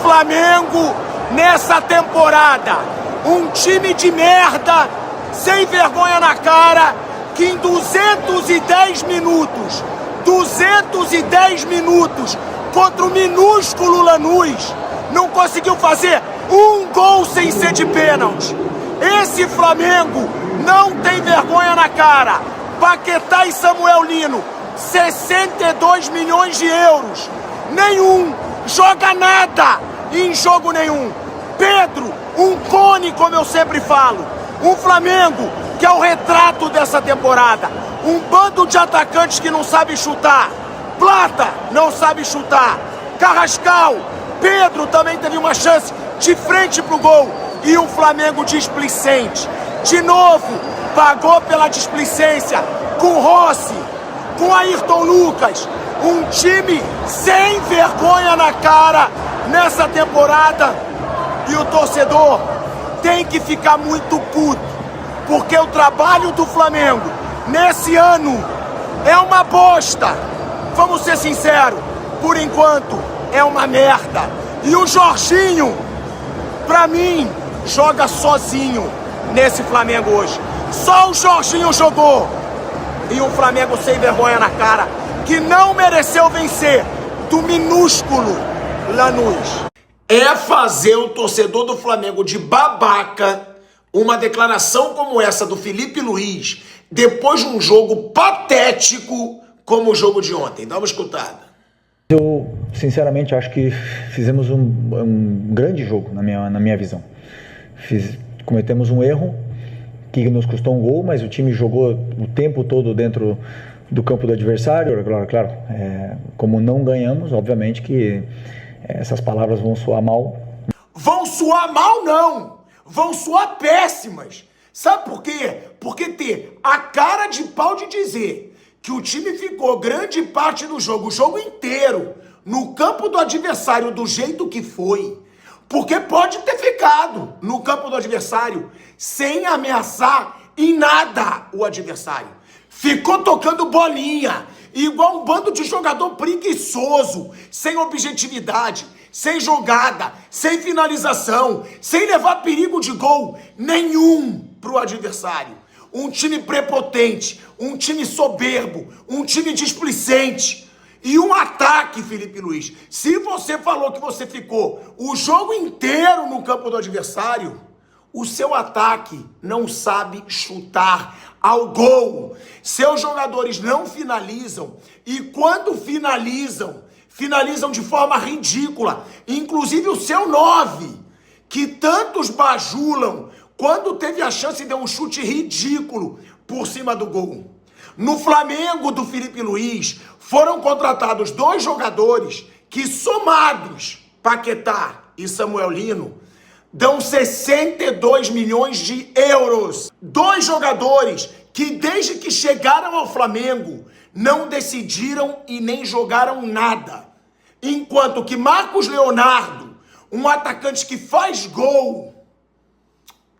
Flamengo nessa temporada. Um time de merda, sem vergonha na cara, que em 210 minutos, contra o minúsculo Lanús, não conseguiu fazer um gol sem ser de pênalti. Esse Flamengo não tem vergonha na cara. Paquetá e Samuel Lino, 62 milhões de euros. Nenhum joga nada em jogo nenhum. Pedro, um cone, como eu sempre falo. Um Flamengo que é o retrato dessa temporada. Um bando de atacantes que não sabe chutar. Plata não sabe chutar. Carrascal, Pedro também teve uma chance de frente pro gol. E o Flamengo displicente. De novo, pagou pela displicência com Rossi, com Ayrton Lucas. Um time sem vergonha na cara nessa temporada. E o torcedor tem que ficar muito puto, porque o trabalho do Flamengo nesse ano é uma bosta. Vamos ser sinceros, por enquanto é uma merda. E o Jorginho, pra mim, joga sozinho nesse Flamengo hoje. Só o Jorginho jogou. E um Flamengo sem vergonha na cara, que não mereceu vencer do minúsculo Lanús. É fazer o torcedor do Flamengo de babaca uma declaração como essa do Felipe Luiz depois de um jogo patético como o jogo de ontem. Dá uma escutada. Eu, sinceramente, acho que fizemos um grande jogo, na minha visão. Cometemos um erro que nos custou um gol, mas o time jogou o tempo todo dentro do campo do adversário. Claro, como não ganhamos, obviamente que essas palavras vão soar mal. Vão soar mal, não! Vão soar péssimas. Sabe por quê? Porque ter a cara de pau de dizer que o time ficou grande parte do jogo, o jogo inteiro, no campo do adversário do jeito que foi, porque pode ter ficado no campo do adversário sem ameaçar em nada o adversário. Ficou tocando bolinha, igual um bando de jogador preguiçoso, sem objetividade, sem jogada, sem finalização, sem levar perigo de gol nenhum pro adversário. Um time prepotente, um time soberbo, um time displicente. E um ataque, Felipe Luiz. Se você falou que você ficou o jogo inteiro no campo do adversário, o seu ataque não sabe chutar ao gol. Seus jogadores não finalizam. E quando finalizam de forma ridícula. Inclusive o seu 9, que tantos bajulam, quando teve a chance deu um chute ridículo por cima do gol. No Flamengo do Felipe Luiz, foram contratados 2 jogadores que, somados, Paquetá e Samuel Lino, dão 62 milhões de euros. 2 jogadores que, desde que chegaram ao Flamengo, não decidiram e nem jogaram nada. Enquanto que Marcos Leonardo, um atacante que faz gol,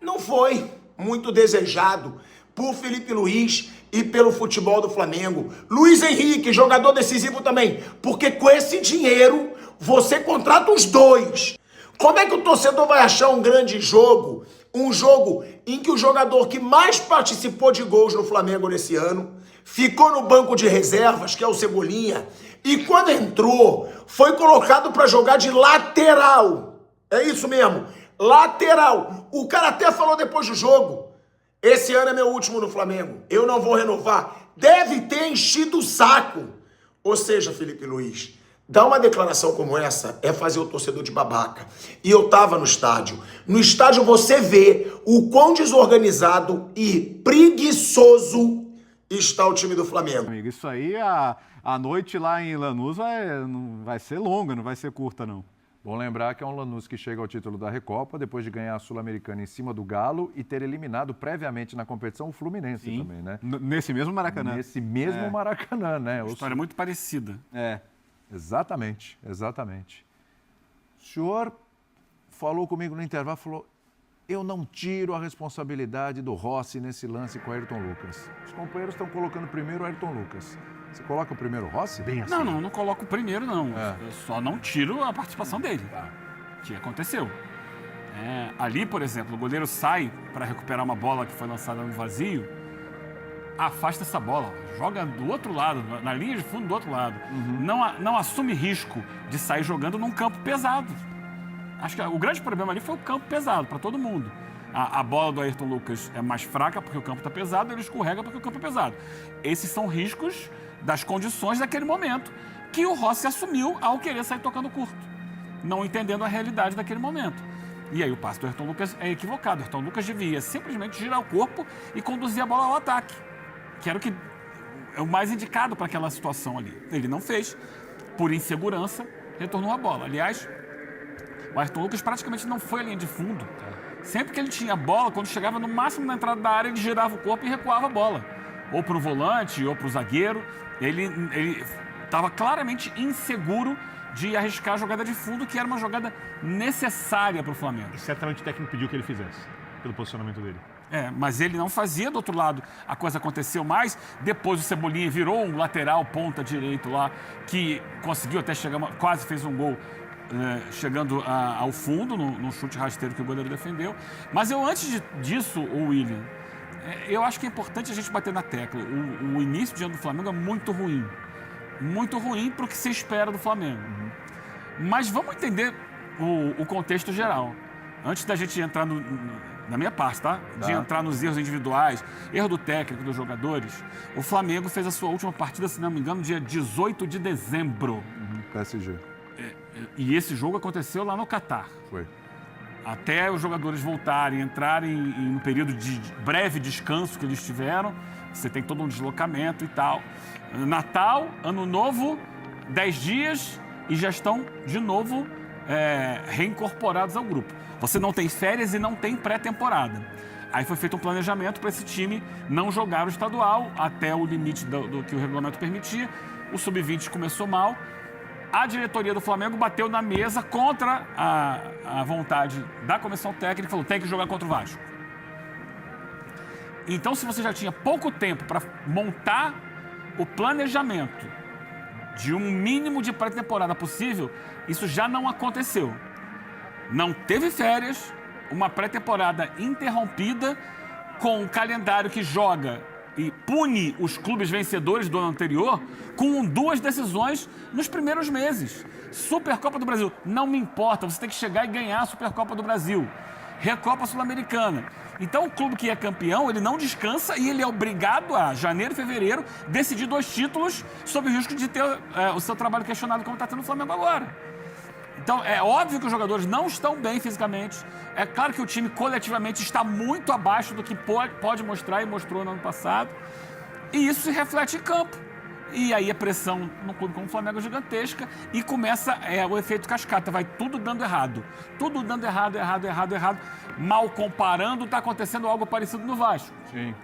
não foi muito desejado por Felipe Luiz e pelo futebol do Flamengo. Luiz Henrique, jogador decisivo também, porque com esse dinheiro você contrata os 2. Como é que o torcedor vai achar um grande jogo, um jogo em que o jogador que mais participou de gols no Flamengo nesse ano ficou no banco de reservas, que é o Cebolinha, e quando entrou, foi colocado para jogar de lateral. É isso mesmo, lateral. O cara até falou depois do jogo: esse ano é meu último no Flamengo, eu não vou renovar. Deve ter enchido o saco. Ou seja, Felipe Luiz, dar uma declaração como essa é fazer o torcedor de babaca. E eu tava no estádio. No estádio você vê o quão desorganizado e preguiçoso está o time do Flamengo. Amigo, isso aí, a noite lá em Lanús não vai ser longa, não vai ser curta, não. Bom lembrar que é um Lanús que chega ao título da Recopa depois de ganhar a Sul-Americana em cima do Galo e ter eliminado previamente na competição o Fluminense. Sim. Também, né? Nesse mesmo Maracanã. Nesse mesmo Maracanã, né? Uma história muito parecida. Exatamente. O senhor falou comigo no intervalo, falou: eu não tiro a responsabilidade do Rossi nesse lance com o Ayrton Lucas. Os companheiros estão colocando primeiro o Ayrton Lucas. Você coloca o primeiro o Rossi? Bem assim. Não coloco o primeiro, não. Eu só não tiro a participação dele. que aconteceu. Ali, por exemplo, o goleiro sai para recuperar uma bola que foi lançada no vazio, afasta essa bola, joga do outro lado, na linha de fundo do outro lado. Não assume risco de sair jogando num campo pesado. Acho que o grande problema ali foi o campo pesado, para todo mundo. A bola do Ayrton Lucas é mais fraca porque o campo está pesado, ele escorrega porque o campo é pesado. Esses são riscos das condições daquele momento que o Rossi assumiu ao querer sair tocando curto, não entendendo a realidade daquele momento. E aí o passe do Ayrton Lucas é equivocado. O Ayrton Lucas devia simplesmente girar o corpo e conduzir a bola ao ataque, que era o que é o mais indicado para aquela situação ali. Ele não fez, por insegurança, retornou a bola. Aliás, o Ayrton Lucas praticamente não foi à linha de fundo. Sempre que ele tinha a bola, quando chegava no máximo na entrada da área, ele girava o corpo e recuava a bola. Ou para o volante, ou para o zagueiro. Ele estava claramente inseguro de arriscar a jogada de fundo, que era uma jogada necessária para o Flamengo. E certamente o técnico pediu que ele fizesse, pelo posicionamento dele. Mas ele não fazia. Do outro lado, a coisa aconteceu mais. Depois o Cebolinha virou um lateral ponta direito lá, que conseguiu até chegar, quase fez um gol, chegando ao fundo, num chute rasteiro que o goleiro defendeu. Mas antes disso, o William, eu acho que é importante a gente bater na tecla. O início de ano do Flamengo é muito ruim. Muito ruim para o que se espera do Flamengo. Mas vamos entender o contexto geral. Antes da gente entrar na minha parte, tá? De entrar nos erros individuais, erro do técnico, dos jogadores, o Flamengo fez a sua última partida, se não me engano, dia 18 de dezembro. PSG. E esse jogo aconteceu lá no Catar. Foi. Até os jogadores voltarem, entrarem em um período de breve descanso que eles tiveram, você tem todo um deslocamento e tal. Natal, Ano Novo, 10 dias e já estão de novo reincorporados ao grupo. Você não tem férias e não tem pré-temporada. Aí foi feito um planejamento para esse time não jogar o estadual até o limite do que o regulamento permitia. O Sub-20 começou mal. A diretoria do Flamengo bateu na mesa contra a vontade da comissão técnica e falou: tem que jogar contra o Vasco. Então, se você já tinha pouco tempo para montar o planejamento de um mínimo de pré-temporada possível, isso já não aconteceu. Não teve férias, uma pré-temporada interrompida, com um calendário que joga e pune os clubes vencedores do ano anterior com 2 decisões nos primeiros meses. Supercopa do Brasil, não me importa, você tem que chegar e ganhar a Supercopa do Brasil. Recopa Sul-Americana. Então o clube que é campeão, ele não descansa e ele é obrigado a, janeiro e fevereiro, decidir 2 títulos sob o risco de ter o seu trabalho questionado, como está tendo o Flamengo agora. Então, é óbvio que os jogadores não estão bem fisicamente. É claro que o time coletivamente está muito abaixo do que pode mostrar e mostrou no ano passado. E isso se reflete em campo. E aí a pressão no clube como o Flamengo é gigantesca e começa o efeito cascata. Vai tudo dando errado. Tudo dando errado. Mal comparando, está acontecendo algo parecido no Vasco. Sim.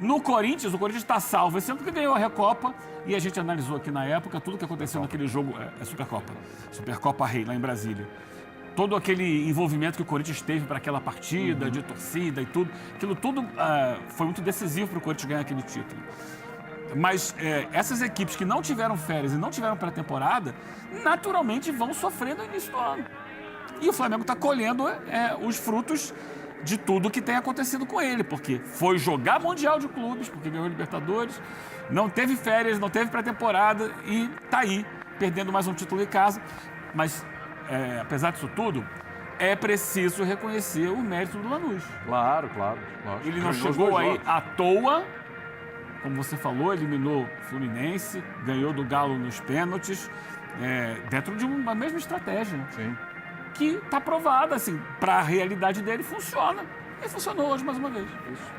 No Corinthians, o Corinthians está salvo, esse ano que ganhou a Recopa, e a gente analisou aqui na época tudo que aconteceu naquele jogo, Supercopa Rei, lá em Brasília. Todo aquele envolvimento que o Corinthians teve para aquela partida, de torcida e tudo, aquilo tudo foi muito decisivo para o Corinthians ganhar aquele título. Mas essas equipes que não tiveram férias e não tiveram pré-temporada, naturalmente vão sofrer no início do ano. E o Flamengo está colhendo os frutos de tudo que tem acontecido com ele, porque foi jogar Mundial de Clubes, porque ganhou Libertadores, não teve férias, não teve pré-temporada e tá aí, perdendo mais um título em casa. Mas, apesar disso tudo, é preciso reconhecer o mérito do Lanús. Claro. Ele não chegou aí à toa, como você falou, eliminou o Fluminense, ganhou do Galo nos pênaltis, dentro de uma mesma estratégia. Sim. Que está provada, assim, para a realidade dele funciona. E funcionou hoje mais uma vez. Isso.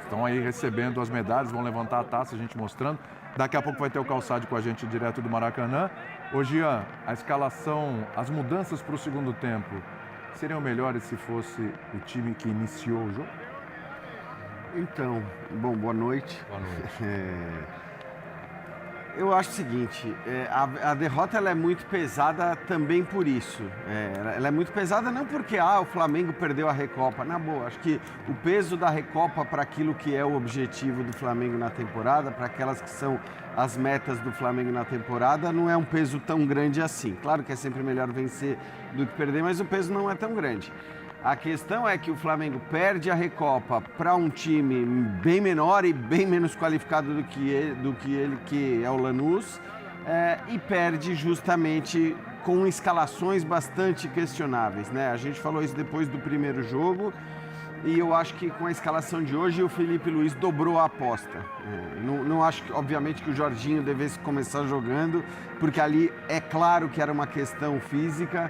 Estão aí recebendo as medalhas, vão levantar a taça, a gente mostrando. Daqui a pouco vai ter o Calçade com a gente direto do Maracanã. Ô, Jean, a escalação, as mudanças para o segundo tempo, seriam melhores se fosse o time que iniciou o jogo? Então, bom, boa noite. Boa noite. Eu acho o seguinte, a derrota ela é muito pesada também por isso. Ela é muito pesada não porque o Flamengo perdeu a Recopa. Na boa, acho que o peso da Recopa para aquilo que é o objetivo do Flamengo na temporada, para aquelas que são as metas do Flamengo na temporada, não é um peso tão grande assim. Claro que é sempre melhor vencer do que perder, mas o peso não é tão grande. A questão é que o Flamengo perde a Recopa para um time bem menor e bem menos qualificado do que ele que é o Lanús, e perde justamente com escalações bastante questionáveis, né? A gente falou isso depois do primeiro jogo e eu acho que com a escalação de hoje o Felipe Luiz dobrou a aposta. Não acho, obviamente, que o Jorginho devesse começar jogando, porque ali é claro que era uma questão física.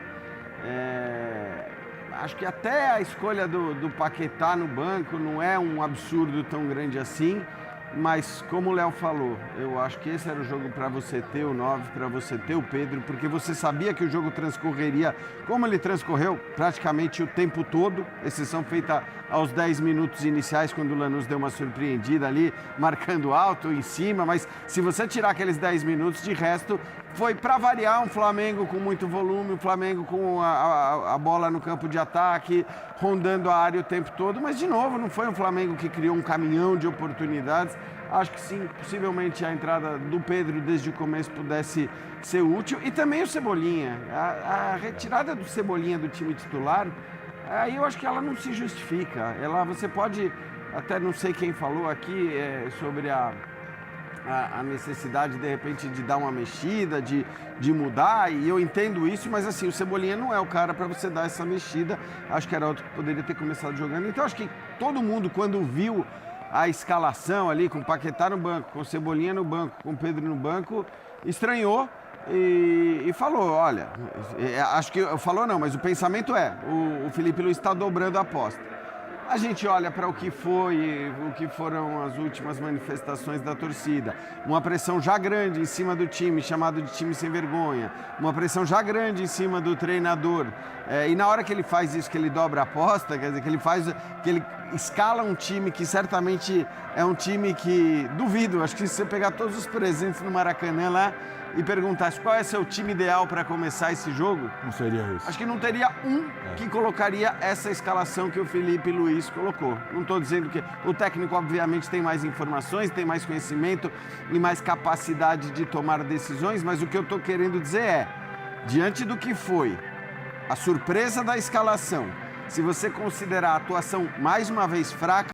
Acho que até a escolha do Paquetá no banco não é um absurdo tão grande assim, mas como o Léo falou, eu acho que esse era o jogo para você ter o 9, para você ter o Pedro, porque você sabia que o jogo transcorreria como ele transcorreu praticamente o tempo todo, exceção feita aos 10 minutos iniciais, quando o Lanús deu uma surpreendida ali, marcando alto em cima, mas se você tirar aqueles 10 minutos, de resto, foi para variar um Flamengo com muito volume, um Flamengo com a bola no campo de ataque, rondando a área o tempo todo, mas de novo, não foi um Flamengo que criou um caminhão de oportunidades. Acho que sim, possivelmente a entrada do Pedro desde o começo pudesse ser útil, e também o Cebolinha. A retirada do Cebolinha do time titular, aí eu acho que ela não se justifica. Você pode, até não sei quem falou aqui sobre a necessidade, de repente, de dar uma mexida, de mudar, e eu entendo isso, mas assim, o Cebolinha não é o cara para você dar essa mexida. Acho que era outro que poderia ter começado jogando. Então acho que todo mundo, quando viu a escalação ali, com o Paquetá no banco, com o Cebolinha no banco, com o Pedro no banco, estranhou e falou, olha, acho que falou não, mas o pensamento o Felipe Luiz está dobrando a aposta. A gente olha para o que foram as últimas manifestações da torcida, uma pressão já grande em cima do time, chamado de time sem vergonha, uma pressão já grande em cima do treinador, e na hora que ele faz isso, que ele dobra a aposta, quer dizer, que ele escala um time que certamente é um time que, duvido, acho que se você pegar todos os presentes no Maracanã lá e perguntasse qual é seu time ideal para começar esse jogo, Não seria isso. acho que não teria que colocaria essa escalação que o Felipe Luiz colocou. Não estou dizendo que o técnico, obviamente, tem mais informações, tem mais conhecimento e mais capacidade de tomar decisões, mas o que eu estou querendo dizer diante do que foi a surpresa da escalação, se você considerar a atuação mais uma vez fraca,